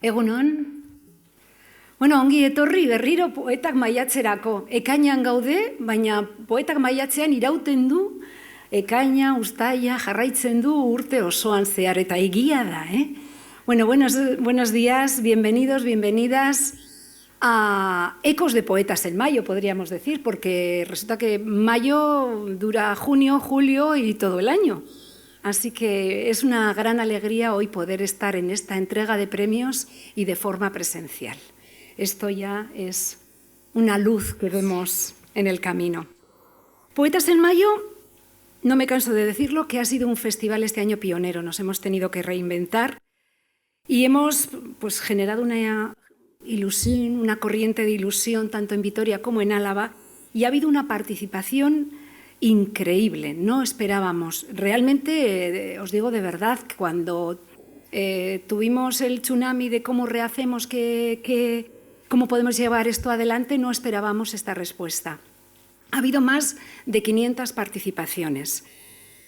Egunon. Bueno, ongi etorri berriro poetak maiatzerako. Ekainan gaude, baina poetak maiatzean irauten du, ekaina, uztaila, jarraitzen du urte osoan zehar, eta egia da, Bueno, buenos días, bienvenidos, bienvenidas a Ecos de Poetas en Mayo, podríamos decir, porque resulta que mayo dura junio, julio y todo el año. Así que es una gran alegría hoy poder estar en esta entrega de premios y de forma presencial. Esto ya es una luz que vemos en el camino. Poetas en Mayo, no me canso de decirlo, que ha sido un festival este año pionero. Nos hemos tenido que reinventar y hemos generado una ilusión, una corriente de ilusión tanto en Vitoria como en Álava, y ha habido una participación increíble. No esperábamos. Realmente, os digo de verdad, que cuando tuvimos el tsunami de cómo rehacemos, cómo podemos llevar esto adelante, no esperábamos esta respuesta. Ha habido más de 500 participaciones.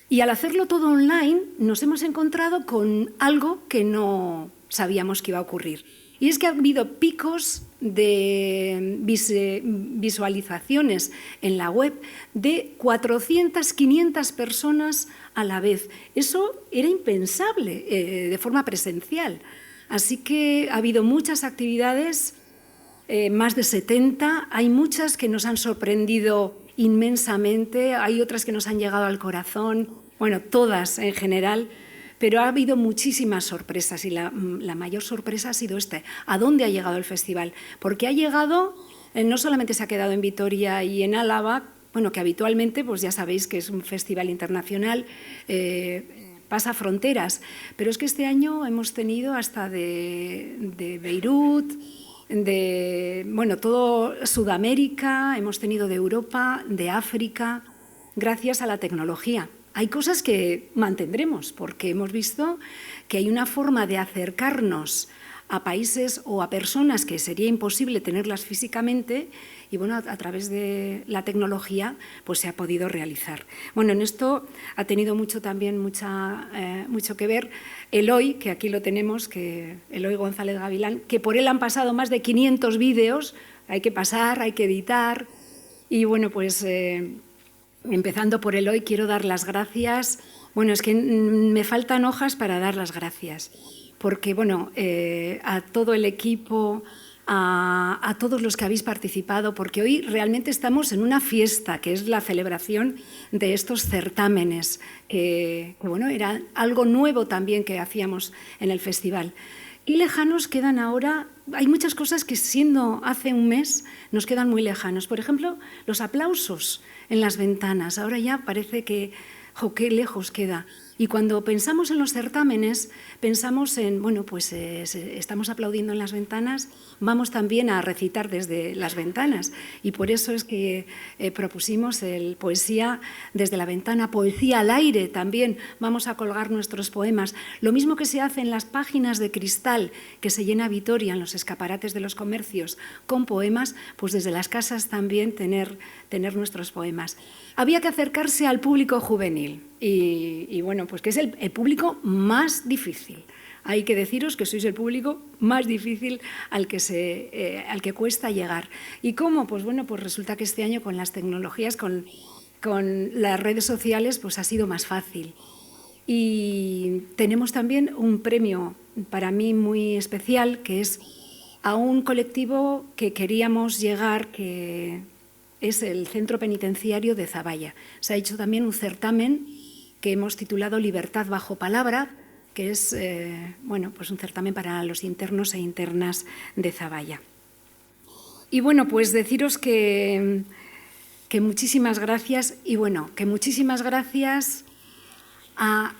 Y al hacerlo todo online, nos hemos encontrado con algo que no sabíamos que iba a ocurrir. Y es que ha habido picos de visualizaciones en la web de 400, 500 personas a la vez. Eso era impensable de forma presencial. Así que ha habido muchas actividades, más de 70. Hay muchas que nos han sorprendido inmensamente, hay otras que nos han llegado al corazón, bueno, todas en general. Pero ha habido muchísimas sorpresas y la mayor sorpresa ha sido ¿a dónde ha llegado el festival? Porque ha llegado, no solamente se ha quedado en Vitoria y en Álava, bueno, que habitualmente, pues ya sabéis que es un festival internacional, pasa fronteras, pero es que este año hemos tenido hasta de Beirut, todo Sudamérica, hemos tenido de Europa, de África, gracias a la tecnología. Hay cosas que mantendremos, porque hemos visto que hay una forma de acercarnos a países o a personas que sería imposible tenerlas físicamente, y bueno, a través de la tecnología pues se ha podido realizar. Bueno, en esto ha tenido mucho que ver Eloy, que aquí lo tenemos, que Eloy González Gavilán, que por él han pasado más de 500 vídeos, hay que pasar, hay que editar, y bueno, pues empezando por Eloy, quiero dar las gracias. Bueno, es que me faltan hojas para dar las gracias, porque bueno, a todo el equipo, a todos los que habéis participado, porque hoy realmente estamos en una fiesta, que es la celebración de estos certámenes, que bueno, era algo nuevo también que hacíamos en el festival. Y lejanos quedan ahora, hay muchas cosas que siendo hace un mes nos quedan muy lejanos. Por ejemplo, los aplausos en las ventanas. Ahora ya parece que, qué lejos queda. Y cuando pensamos en los certámenes, pensamos en, bueno, pues estamos aplaudiendo en las ventanas, vamos también a recitar desde las ventanas. Y por eso es que propusimos el poesía desde la ventana, poesía al aire también. Vamos a colgar nuestros poemas. Lo mismo que se hace en las páginas de cristal que se llena Vitoria en los escaparates de los comercios con poemas, pues desde las casas también tener nuestros poemas. Había que acercarse al público juvenil y bueno, pues que es el público más difícil. Hay que deciros que sois el público más difícil al que cuesta llegar. ¿Y cómo? Pues bueno, pues resulta que este año con las tecnologías, con las redes sociales, pues ha sido más fácil. Y tenemos también un premio para mí muy especial, que es a un colectivo que queríamos llegar, que es el Centro Penitenciario de Zaballa. Se ha hecho también un certamen que hemos titulado Libertad bajo palabra, que es pues un certamen para los internos e internas de Zaballa. Y bueno, pues deciros que muchísimas gracias, y bueno, que muchísimas gracias a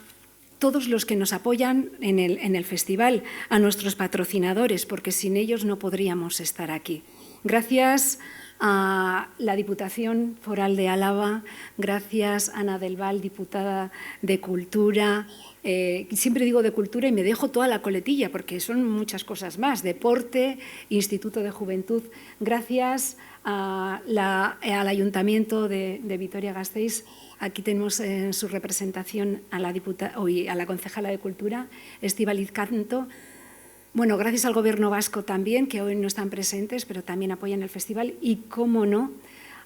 todos los que nos apoyan en el festival, a nuestros patrocinadores, porque sin ellos no podríamos estar aquí. Gracias a la Diputación Foral de Álava, gracias a Ana del Val, diputada de Cultura. Siempre digo de Cultura y me dejo toda la coletilla porque son muchas cosas más. Deporte, Instituto de Juventud. Gracias al Ayuntamiento de Vitoria-Gasteiz, Aquí tenemos en su representación a la concejala de Cultura, Estíbaliz Canto. Bueno, gracias al Gobierno vasco también, que hoy no están presentes, pero también apoyan el festival, y, cómo no,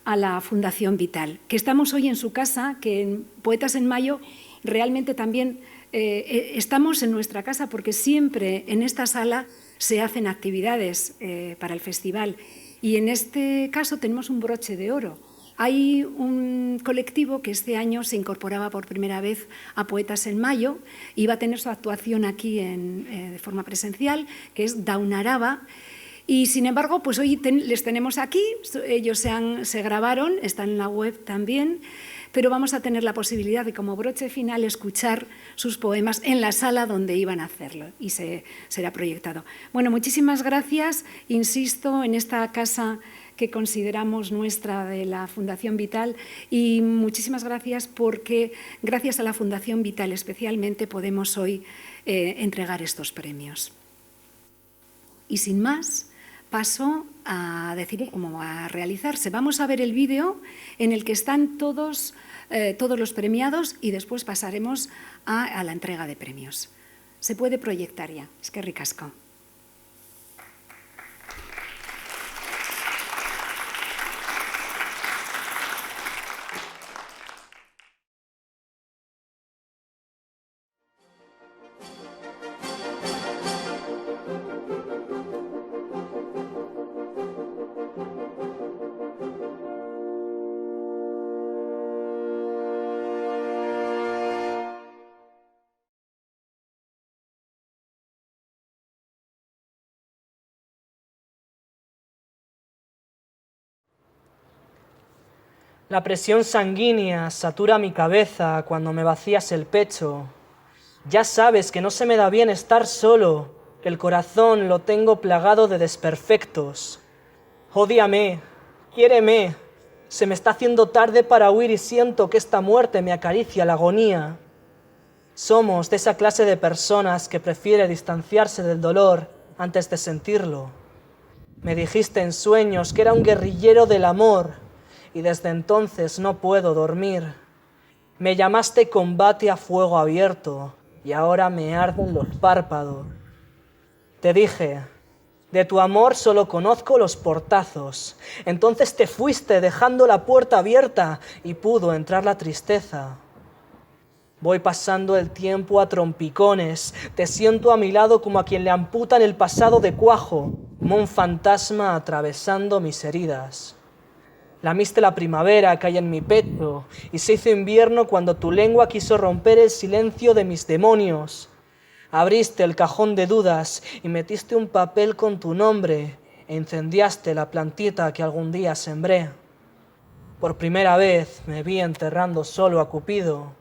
a la Fundación Vital, que estamos hoy en su casa, que en Poetas en Mayo realmente también estamos en nuestra casa, porque siempre en esta sala se hacen actividades para el festival, y en este caso tenemos un broche de oro. Hay un colectivo que este año se incorporaba por primera vez a Poetas en Mayo, iba a tener su actuación aquí de forma presencial, que es Daunaraba. Y, sin embargo, pues hoy les tenemos aquí, ellos se grabaron, están en la web también, pero vamos a tener la posibilidad de, como broche final, escuchar sus poemas en la sala donde iban a hacerlo, y será proyectado. Bueno, muchísimas gracias, insisto, en esta casa que consideramos nuestra, de la Fundación Vital, y muchísimas gracias porque, gracias a la Fundación Vital especialmente, podemos hoy entregar estos premios. Y sin más, paso a decir cómo va a realizarse. Vamos a ver el vídeo en el que están todos los premiados, y después pasaremos a la entrega de premios. Se puede proyectar ya. Eskerrik asko. La presión sanguínea satura mi cabeza cuando me vacías el pecho. Ya sabes que no se me da bien estar solo, que el corazón lo tengo plagado de desperfectos. Ódiame, quiéreme, se me está haciendo tarde para huir y siento que esta muerte me acaricia la agonía. Somos de esa clase de personas que prefiere distanciarse del dolor antes de sentirlo. Me dijiste en sueños que era un guerrillero del amor, y desde entonces no puedo dormir. Me llamaste combate a fuego abierto, y ahora me arden los párpados. Te dije, de tu amor solo conozco los portazos. Entonces te fuiste dejando la puerta abierta, y pudo entrar la tristeza. Voy pasando el tiempo a trompicones, te siento a mi lado como a quien le amputan el pasado de cuajo, como un fantasma atravesando mis heridas. Lamiste la primavera que hay en mi pecho, y se hizo invierno cuando tu lengua quiso romper el silencio de mis demonios. Abriste el cajón de dudas y metiste un papel con tu nombre, e incendiaste la plantita que algún día sembré. Por primera vez me vi enterrando solo a Cupido.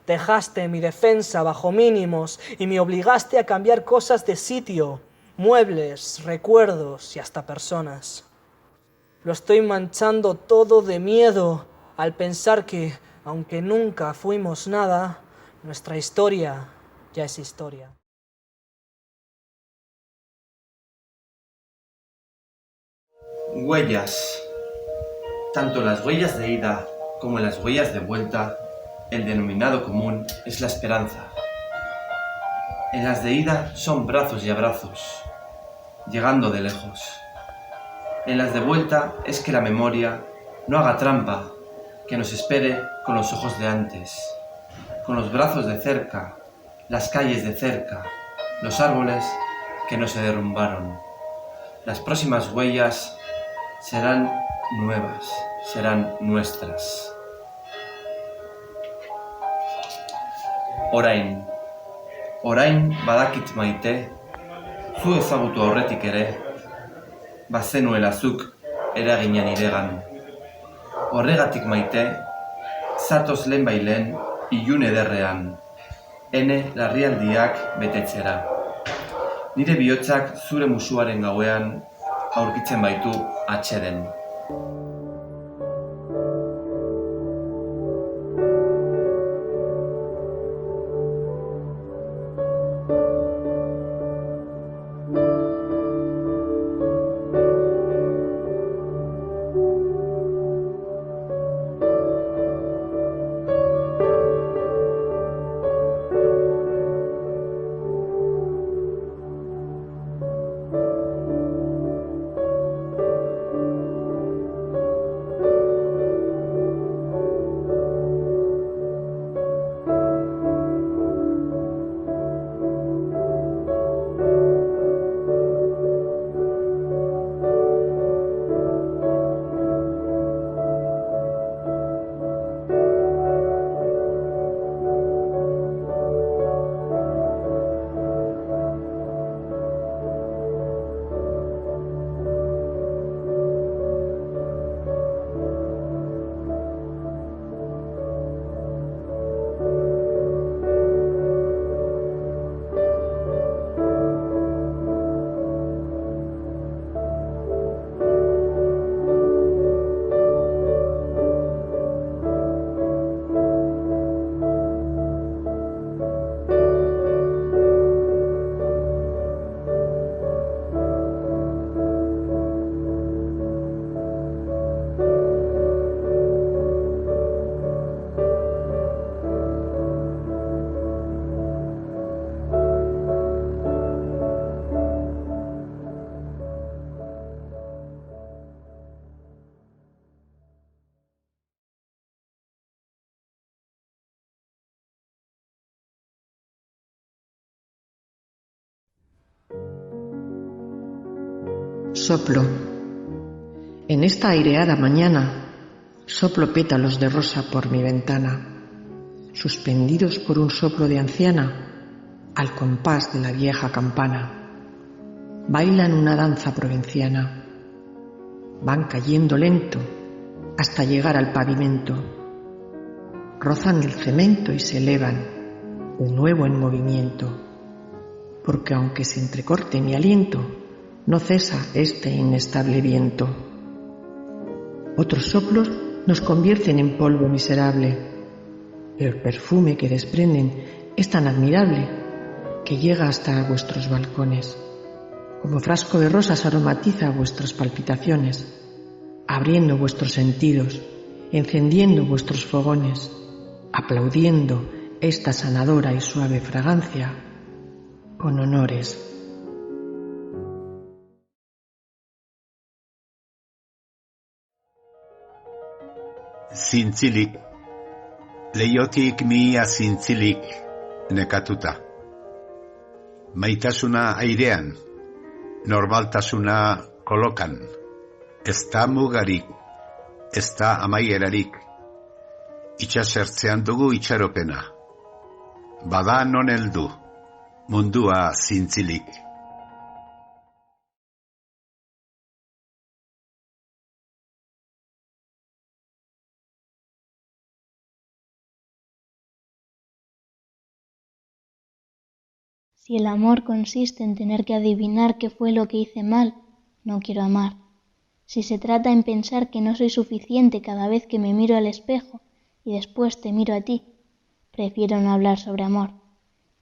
Dejaste mi defensa bajo mínimos y me obligaste a cambiar cosas de sitio, muebles, recuerdos y hasta personas. Lo estoy manchando todo de miedo al pensar que, aunque nunca fuimos nada, nuestra historia ya es historia. Huellas. Tanto las huellas de ida como las huellas de vuelta, el denominado común es la esperanza. En las de ida son brazos y abrazos, llegando de lejos. En las de vuelta es que la memoria no haga trampa, que nos espere con los ojos de antes, con los brazos de cerca, las calles de cerca, los árboles que no se derrumbaron. Las próximas huellas serán nuevas, serán nuestras. Orain badakit maite, zu ezagutu aurretik ere, bazenuela zuk eragina niregan. Horregatik maite, zatoz lehenbailen ilun ederrean, ene larrialdiak betetzera. Nire bihotzak zure musuaren gauean aurkitzen baitu atseden. Soplo. En esta aireada mañana, soplo pétalos de rosa por mi ventana, suspendidos por un soplo de anciana, al compás de la vieja campana. Bailan una danza provinciana. Van cayendo lento hasta llegar al pavimento. Rozan el cemento y se elevan, de nuevo en movimiento. Porque aunque se entrecorte mi aliento, no cesa este inestable viento. Otros soplos nos convierten en polvo miserable. El perfume que desprenden es tan admirable que llega hasta vuestros balcones. Como frasco de rosas aromatiza vuestras palpitaciones, abriendo vuestros sentidos, encendiendo vuestros fogones, aplaudiendo esta sanadora y suave fragancia con honores. Zintzilik, leihotik mihia zintzilik nekatuta. Maitasuna airean, normaltasuna kolokan. Ez da mugarik, ez da amaierarik. Itxasertzean dugu itxaropena. Bada non heldu, mundua zintzilik. Si el amor consiste en tener que adivinar qué fue lo que hice mal, no quiero amar. Si se trata en pensar que no soy suficiente cada vez que me miro al espejo y después te miro a ti, prefiero no hablar sobre amor.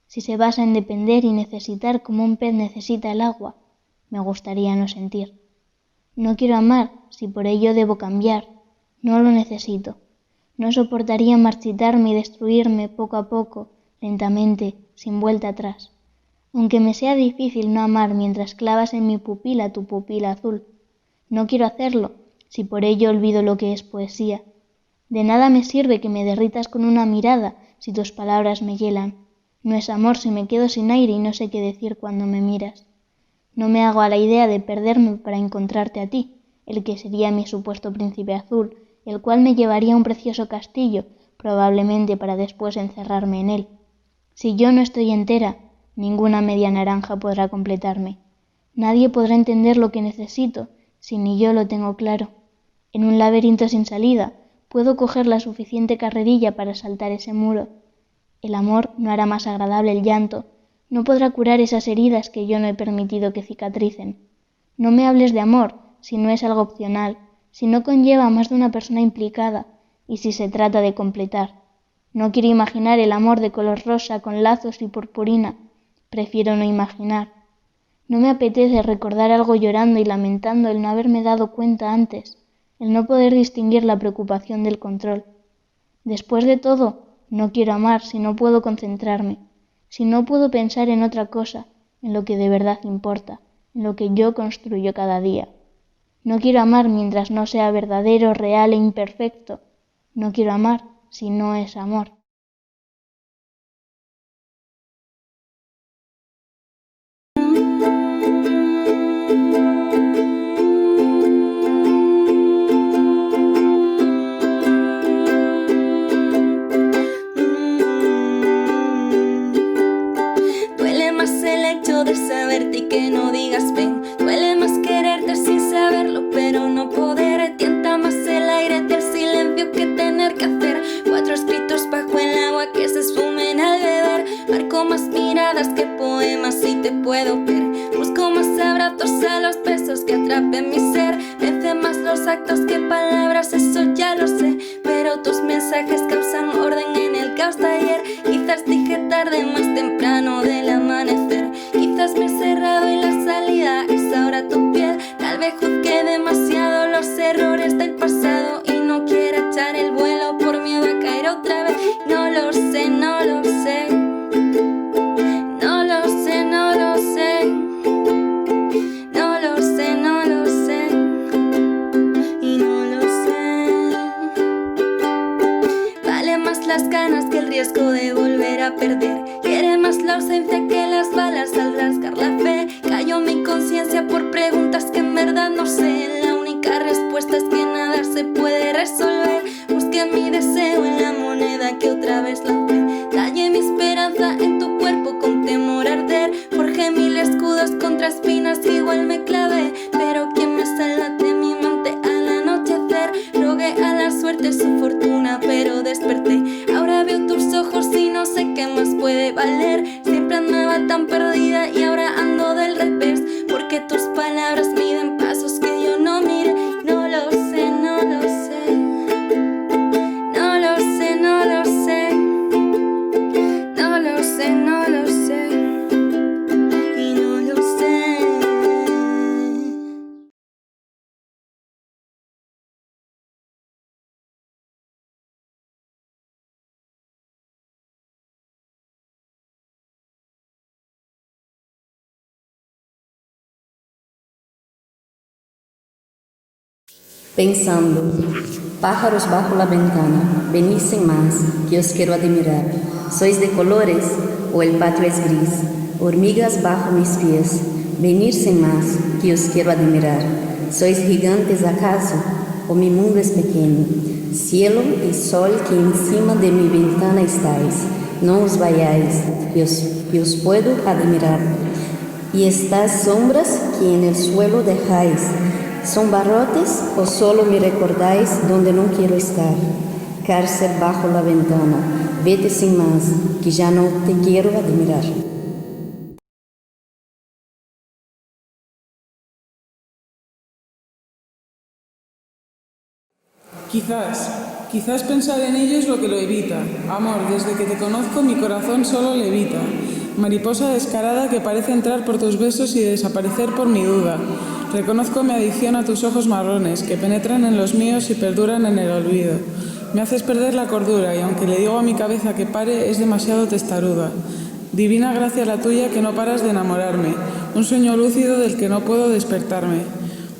Si se basa en depender y necesitar como un pez necesita el agua, me gustaría no sentir. No quiero amar si por ello debo cambiar, no lo necesito. No soportaría marchitarme y destruirme poco a poco, lentamente, sin vuelta atrás. Aunque me sea difícil no amar mientras clavas en mi pupila tu pupila azul. No quiero hacerlo, si por ello olvido lo que es poesía. De nada me sirve que me derritas con una mirada si tus palabras me hielan. No es amor si me quedo sin aire y no sé qué decir cuando me miras. No me hago a la idea de perderme para encontrarte a ti, el que sería mi supuesto príncipe azul, el cual me llevaría a un precioso castillo, probablemente para después encerrarme en él. Si yo no estoy entera, ninguna media naranja podrá completarme. Nadie podrá entender lo que necesito, si ni yo lo tengo claro. En un laberinto sin salida, puedo coger la suficiente carrerilla para saltar ese muro. El amor no hará más agradable el llanto, no podrá curar esas heridas que yo no he permitido que cicatricen. No me hables de amor si no es algo opcional, si no conlleva a más de una persona implicada y si se trata de completar. No quiero imaginar el amor de color rosa con lazos y purpurina. Prefiero no imaginar. No me apetece recordar algo llorando y lamentando el no haberme dado cuenta antes, el no poder distinguir la preocupación del control. Después de todo, no quiero amar si no puedo concentrarme, si no puedo pensar en otra cosa, en lo que de verdad importa, en lo que yo construyo cada día. No quiero amar mientras no sea verdadero, real e imperfecto. No quiero amar si no es amor. Duele más el hecho de saberte y que no digas ven. Duele más quererte sin saberlo, pero no poder. Tienta más el aire del silencio que tener que hacer 4 escritos bajo el agua que se esfumen al beber. Marco más miradas que poemas y te puedo ver. Busco más abrazos a los besos que atrapen mi ser. Vence más los actos que palabras, eso ya lo sé. Pero tus mensajes causan orden en el caos de ayer. Quizás dije tarde, más temprano del amanecer. Quizás me he cerrado y la salida es ahora tu piel. Tal vez juzgué demasiado los errores del pasado y no quiero echar el vuelo por miedo a caer otra vez. No lo sé, no lo sé. No lo sé, no lo sé. No lo sé, no lo sé. Y no lo sé. Vale más las ganas que el riesgo de volver a perder. Quiere más la ausencia que las balas al rasgar la fe. Cayó mi conciencia conciencia por preguntas que en verdad no sé. La única respuesta es que nada se puede resolver. Busqué mi deseo en la moneda que otra vez lancé. Tallé mi esperanza en tu cuerpo con temor a arder. Forjé 1000 escudos contra espinas que igual me clavé. Pero quien me salva de mi mente al anochecer. Rogué a la suerte su fortuna pero desperté. Ahora veo tus ojos y no sé qué más puede valer. Siempre andaba tan perdida y ahora ando del revés. Porque tus palabras miden pasos que yo no mire. No lo sé, no lo sé. No lo sé, no lo sé. No lo sé, no lo sé. Y no lo sé. Pensando, pájaros bajo la ventana, venid sin más, que os quiero admirar. ¿Sois de colores o el patio es gris? Hormigas bajo mis pies, venid sin más, que os quiero admirar. ¿Sois gigantes acaso o mi mundo es pequeño? Cielo y sol que encima de mi ventana estáis, no os vayáis, que os puedo admirar. Y estas sombras que en el suelo dejáis, ¿son barrotes o solo me recordáis donde no quiero estar? Cárcel bajo la ventana, vete sin más, que ya no te quiero admirar. Quizás pensar en ello es lo que lo evita. Amor, desde que te conozco mi corazón solo levita. Mariposa descarada que parece entrar por tus besos y desaparecer por mi duda. Reconozco mi adicción a tus ojos marrones, que penetran en los míos y perduran en el olvido. Me haces perder la cordura y aunque le digo a mi cabeza que pare, es demasiado testaruda. Divina gracia la tuya que no paras de enamorarme, un sueño lúcido del que no puedo despertarme.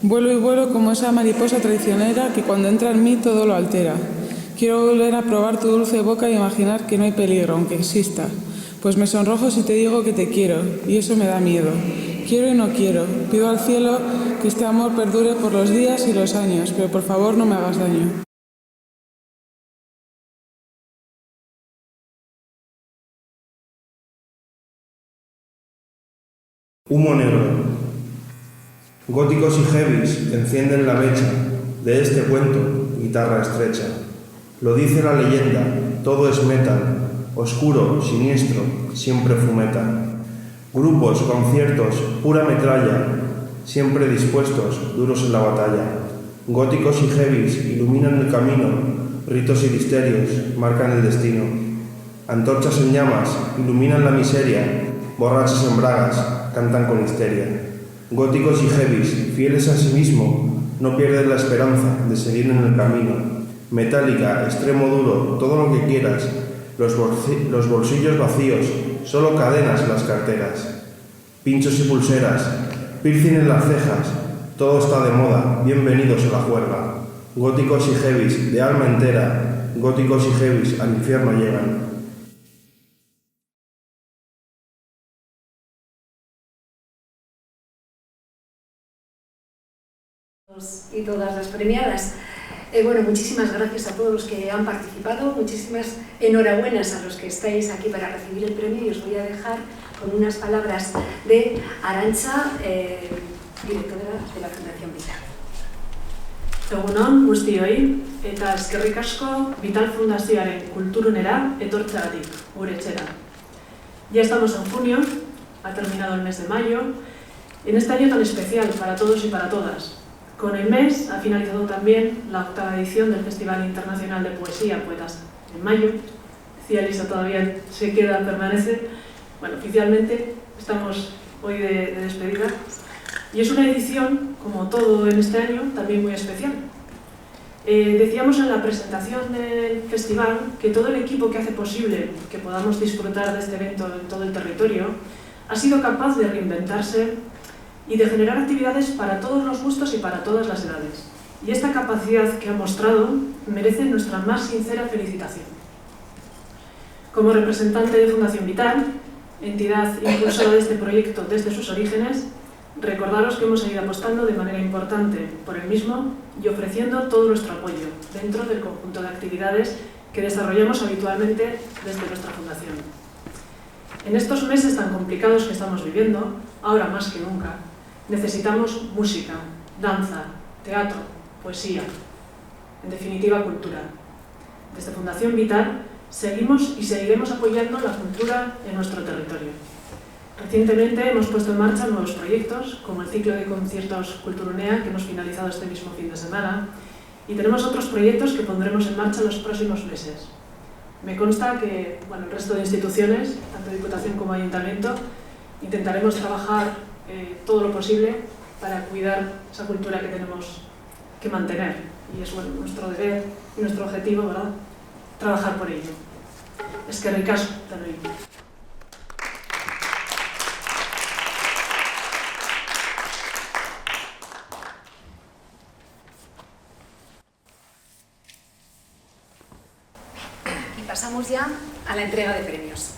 Vuelo y vuelo como esa mariposa traicionera que cuando entra en mí todo lo altera. Quiero volver a probar tu dulce boca y imaginar que no hay peligro, aunque exista. Pues me sonrojo si te digo que te quiero, y eso me da miedo. Quiero y no quiero. Pido al cielo que este amor perdure por los días y los años, pero por favor no me hagas daño. Humo negro. Góticos y heavies encienden la mecha de este cuento, guitarra estrecha. Lo dice la leyenda, todo es metal, oscuro, siniestro, siempre fumeta. Grupos, conciertos, pura metralla, siempre dispuestos, duros en la batalla. Góticos y heavies iluminan el camino, ritos y misterios marcan el destino. Antorchas en llamas iluminan la miseria, borrachos en bragas cantan con histeria. Góticos y heavies, fieles a sí mismo, no pierden la esperanza de seguir en el camino. Metálica, extremo duro, todo lo que quieras, los bolsillos vacíos, solo cadenas en las carteras. Pinchos y pulseras, piercing en las cejas, todo está de moda, bienvenidos a la juerga. Góticos y heavies, de alma entera, góticos y heavies, al infierno llegan. Y todas las premiadas. Bueno, muchísimas gracias a todos los que han participado, muchísimas enhorabuenas a los que estáis aquí para recibir el premio y os voy a dejar con unas palabras de Arantxa, directora de la Fundación Vital. Egunon, guztioi, eta eskerrik asko Vital Fundazioaren kulturunera etortzeagatik, gure etxera. Ya estamos en junio, ha terminado el mes de mayo, en este año tan especial para todos y para todas. Con el mes ha finalizado también la 8ª edición del Festival Internacional de Poesía Poetas en mayo. Decía Elisa, todavía se queda, permanece. Bueno, oficialmente estamos hoy de despedida. Y es una edición, como todo en este año, también muy especial. Decíamos en la presentación del festival que todo el equipo que hace posible que podamos disfrutar de este evento en todo el territorio ha sido capaz de reinventarse y de generar actividades para todos los gustos y para todas las edades. Y esta capacidad que ha mostrado merece nuestra más sincera felicitación. Como representante de Fundación Vital, entidad impulsora de este proyecto desde sus orígenes, Recordaros que hemos seguido apostando de manera importante por el mismo y ofreciendo todo nuestro apoyo dentro del conjunto de actividades que desarrollamos habitualmente desde nuestra fundación. En estos meses tan complicados que estamos viviendo, ahora más que nunca, necesitamos música, danza, teatro, poesía, en definitiva cultura. Desde Fundación Vital seguimos y seguiremos apoyando la cultura en nuestro territorio. Recientemente hemos puesto en marcha nuevos proyectos, como el ciclo de conciertos Kulturunea, que hemos finalizado este mismo fin de semana, y tenemos otros proyectos que pondremos en marcha en los próximos meses. Me consta que el resto de instituciones, tanto Diputación como Ayuntamiento, intentaremos trabajar todo lo posible para cuidar esa cultura que tenemos que mantener. Y es nuestro deber y nuestro objetivo, ¿verdad?, trabajar por ello. Eskerrik asko también. Pasamos ya a la entrega de premios.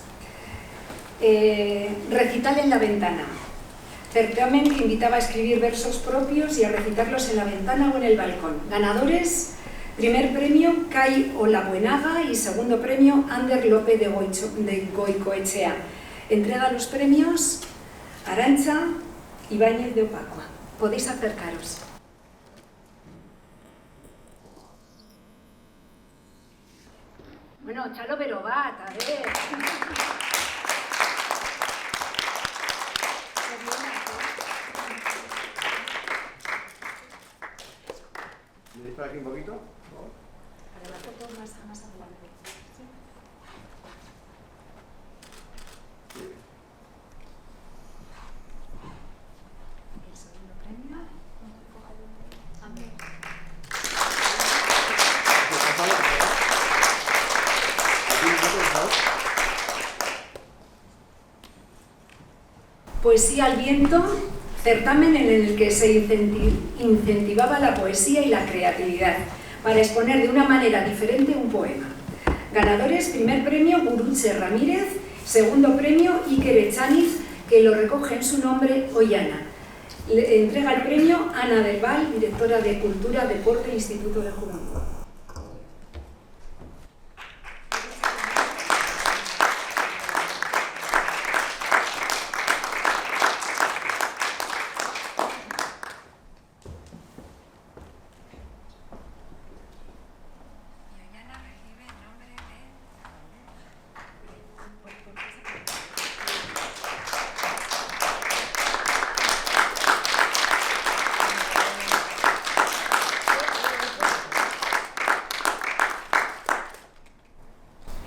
Recital en la ventana. Certamen que invitaba a escribir versos propios y a recitarlos en la ventana o en el balcón. Ganadores: primer premio Kai Olabuenaga y segundo premio Ander López de Goicoechea. Entrega los premios Arantxa Ibáñez de Opacua. Podéis acercaros. Bueno, txalo bero bat, a ver. ¿Me dispara aquí un poquito? Para la foto más adelante. ¿Sí? El segundo premio. Poesía al viento, certamen en el que se incentivaba la poesía y la creatividad para exponer de una manera diferente un poema. Ganadores: primer premio Gurutze Ramírez, segundo premio Iker Echaniz, que lo recoge en su nombre Ollana. Le entrega el premio Ana del Val, directora de Cultura, Deporte e Instituto de Juventud.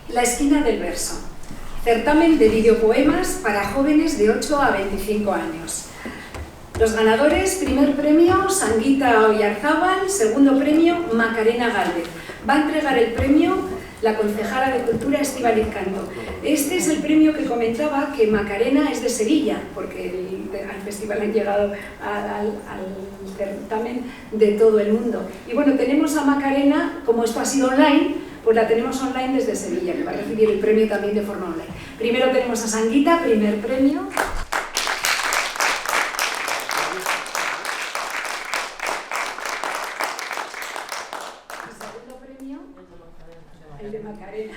La esquina del verso. Certamen de videopoemas para jóvenes de 8 a 25 años. Los ganadores: primer premio Sanguita Oyarzábal, segundo premio Macarena Gálvez. Va a entregar el premio la concejala de Cultura Estíbaliz Canto. Este es el premio que comentaba que Macarena es de Sevilla, porque al festival han llegado al certamen de todo el mundo. Y bueno, tenemos a Macarena, como esto ha sido online, pues la tenemos online desde Sevilla, que va a recibir el premio también de forma online. Primero tenemos a Sanguita, primer premio. El segundo premio, el de Macarena.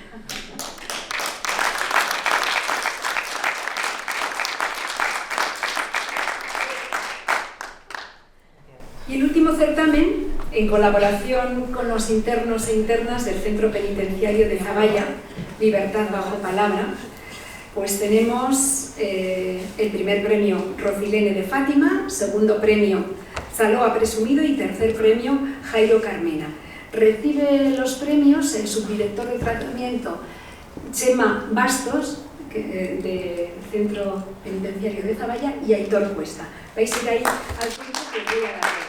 Y el último certamen, en colaboración con los internos e internas del Centro Penitenciario de Zavalla, Libertad bajo palabra, pues tenemos el primer premio Rosilene de Fátima, segundo premio Zaloa Presumido y tercer premio Jairo Carmena. Recibe los premios el subdirector de tratamiento Chema Bastos, del Centro Penitenciario de Zavalla, y Aitor Cuesta. Vais a ir ahí al punto que voy a dar.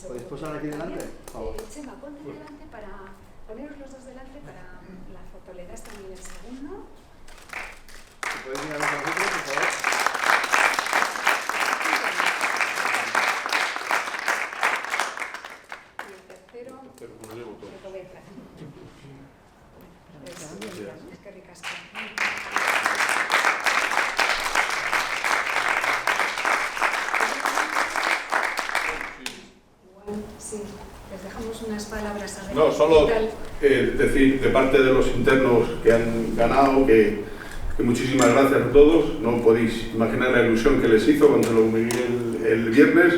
¿Podéis posar aquí delante? Por favor. Chema, ponte delante para poneros los dos delante para la foto. Le das también el segundo. Si podéis mirar a nosotros, por favor. No, solo decir de parte de los internos que han ganado que muchísimas gracias a todos. No podéis imaginar la ilusión que les hizo cuando lo vi el viernes.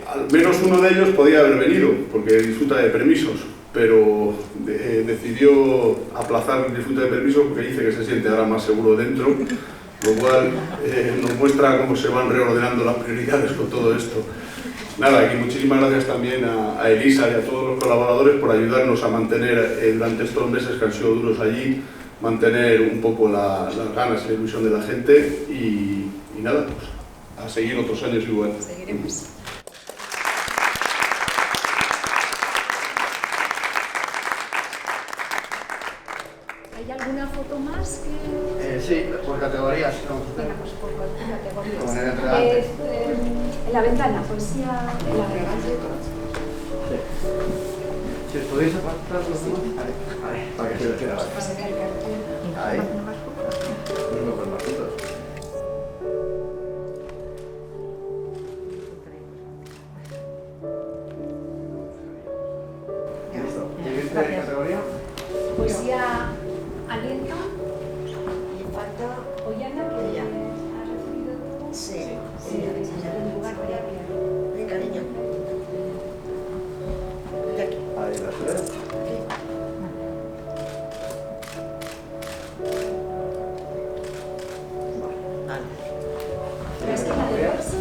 Al menos uno de ellos podía haber venido porque disfruta de permisos, pero decidió aplazar el disfrute de permisos porque dice que se siente ahora más seguro dentro, lo cual nos muestra cómo se van reordenando las prioridades con todo esto. Nada, y muchísimas gracias también a Elisa y a todos los colaboradores por ayudarnos a mantener durante estos meses que han sido duros allí, mantener un poco las ganas y la ilusión de la gente y nada, pues a seguir otros años igual. Seguiremos. ¿Hay alguna foto más que...? Sí, por categorías. Venga, pues por categorías. Como en el entregante. En la ventana, poesía en la ventana. Sí. Si os podéis apartar los demás. Ahí, para que se les quede ahí. Uno con más fotos. Listo. ¿Qué categoría? Poesía aliento. Y falta Ollana, que ya ha recibido. Sí, sí, en lugar de aquí. Venga, niño. Ahí las ves. ¿Crees que la de verso?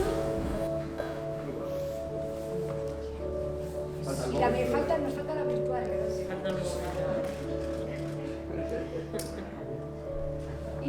Y la nos falta la virtual. Y